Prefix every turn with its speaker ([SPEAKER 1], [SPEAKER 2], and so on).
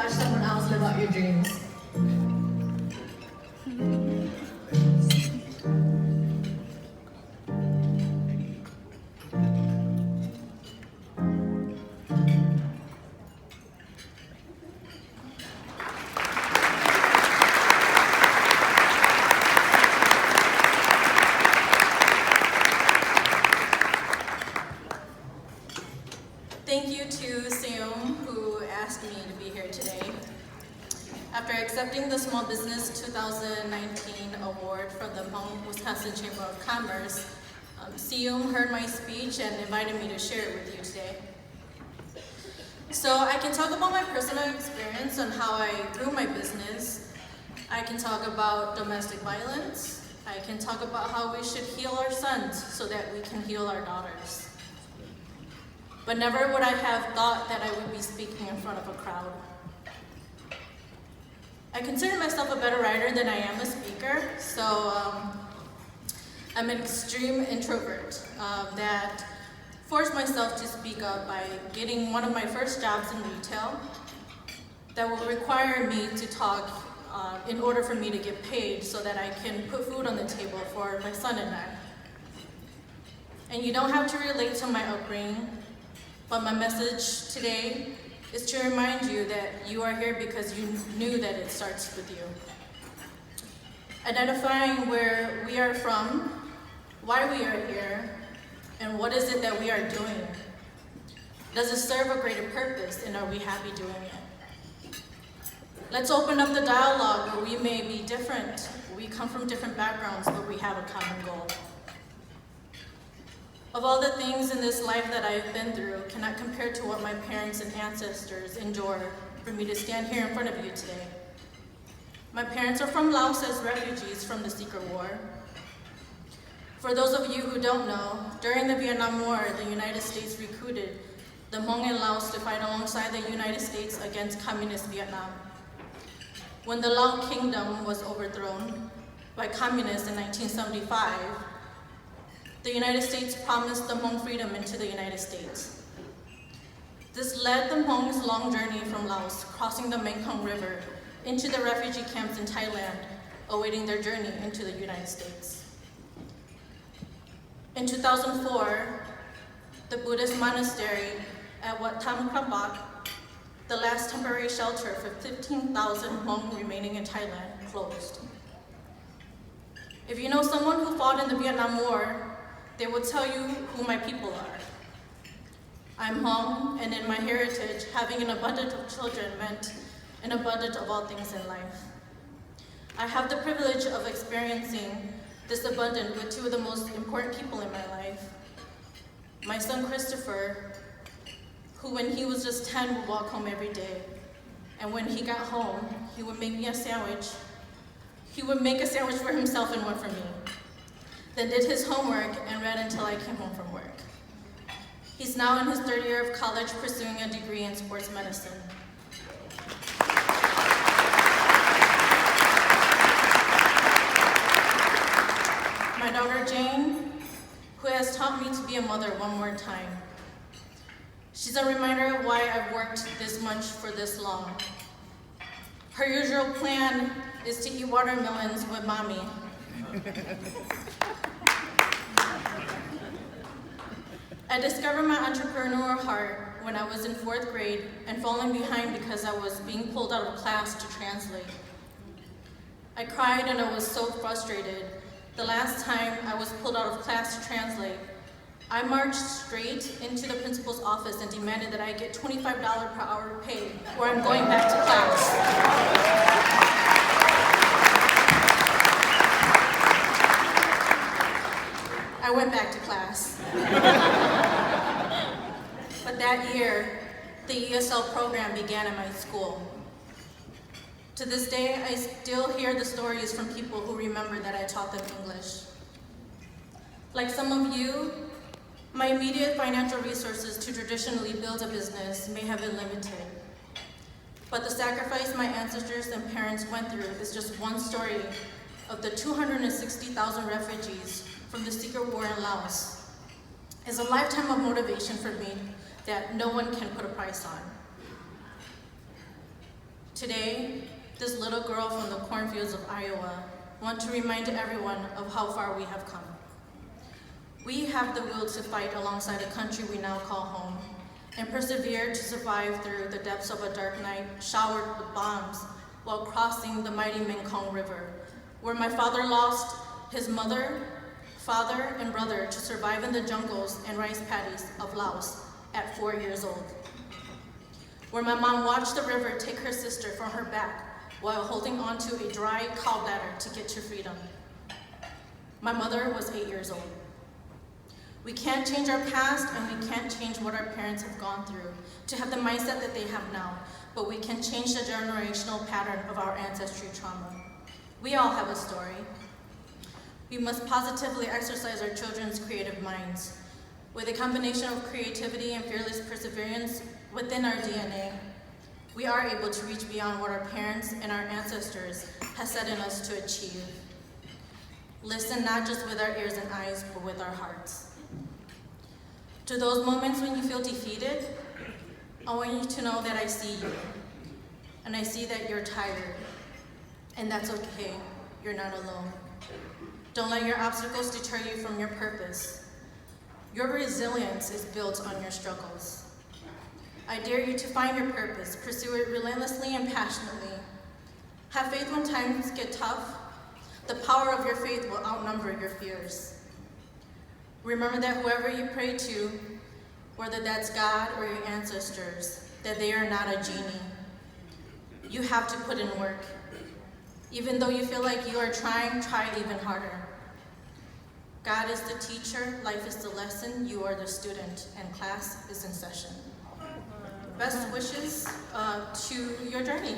[SPEAKER 1] watch someone else live out your dreams.
[SPEAKER 2] Thank you to Seum, who asked me to be here today. After accepting the Small Business 2019 award from the Hmong, Wisconsin Chamber of Commerce, Seum heard my speech and invited me to share it with you today. So I can talk about my personal experience on how I grew my business. I can talk about domestic violence. I can talk about how we should heal our sons so that we can heal our daughters. But never would I have thought that I would be speaking in front of a crowd. I consider myself a better writer than I am a speaker, so I'm an extreme introvert that forced myself to speak up by getting one of my first jobs in retail that will require me to talk in order for me to get paid so that I can put food on the table for my son and I. And you don't have to relate to my upbringing, but my message today is to remind you that you are here because you knew that it starts with you. Identifying where we are from, why we are here, and what is it that we are doing. Does it serve a greater purpose, and are we happy doing it? Let's open up the dialogue where we may be different, we come from different backgrounds, but we have a common goal. Of all the things in this life that I've been through cannot compare to what my parents and ancestors endured for me to stand here in front of you today. My parents are from Laos as refugees from the Secret War. For those of you who don't know, during the Vietnam War, the United States recruited the Hmong and Laos to fight alongside the United States against communist Vietnam. When the Lao Kingdom was overthrown by communists in 1975, the United States promised the Hmong freedom into the United States. This led the Hmong's long journey from Laos, crossing the Mekong River, into the refugee camps in Thailand, awaiting their journey into the United States. In 2004, the Buddhist monastery at Wat Tham Krabak, the last temporary shelter for 15,000 Hmong remaining in Thailand, closed. If you know someone who fought in the Vietnam War, they will tell you who my people are. I'm Hmong, and in my heritage, having an abundance of children meant an abundance of all things in life. I have the privilege of experiencing this abundance with two of the most important people in my life. My son Christopher, who when he was just 10 would walk home every day. And when he got home, he would make me a sandwich. He would make a sandwich for himself and one for me. Then did his homework and read until I came home from work. He's now in his third year of college pursuing a degree in sports medicine. My daughter Jane, who has taught me to be a mother one more time. She's a reminder of why I've worked this much for this long. Her usual plan is to eat watermelons with mommy. I discovered my entrepreneurial heart when I was in 4th grade and falling behind because I was being pulled out of class to translate. I cried and I was so frustrated. The last time I was pulled out of class to translate, I marched straight into the principal's office and demanded that I get $25 per hour pay or I'm going back to class. I went back to class. But that year, the ESL program began at my school. To this day, I still hear the stories from people who remember that I taught them English. Like some of you, my immediate financial resources to traditionally build a business may have been limited. But the sacrifice my ancestors and parents went through is just one story of the 260,000 refugees from the Secret War in Laos. It's a lifetime of motivation for me that no one can put a price on. Today, this little girl from the cornfields of Iowa wants to remind everyone of how far we have come. We have the will to fight alongside a country we now call home and persevere to survive through the depths of a dark night showered with bombs while crossing the mighty Mekong River, where my father lost his mother, father, and brother to survive in the jungles and rice paddies of Laos at 4 years old, where my mom watched the river take her sister from her back while holding onto a dry cow bladder to get to freedom. My mother was 8 years old. We can't change our past and we can't change what our parents have gone through to have the mindset that they have now, but we can change the generational pattern of our ancestry trauma. We all have a story. We must positively exercise our children's creative minds. With a combination of creativity and fearless perseverance within our DNA, we are able to reach beyond what our parents and our ancestors have set in us to achieve. Listen not just with our ears and eyes, but with our hearts. To those moments when you feel defeated, I want you to know that I see you, and I see that you're tired, and that's okay, you're not alone. Don't let your obstacles deter you from your purpose. Your resilience is built on your struggles. I dare you to find your purpose, pursue it relentlessly and passionately. Have faith when times get tough. The power of your faith will outnumber your fears. Remember that whoever you pray to, whether that's God or your ancestors, that they are not a genie. You have to put in work. Even though you feel like you are trying, try even harder. God is the teacher, life is the lesson, you are the student, and class is in session. Best wishes to your journey.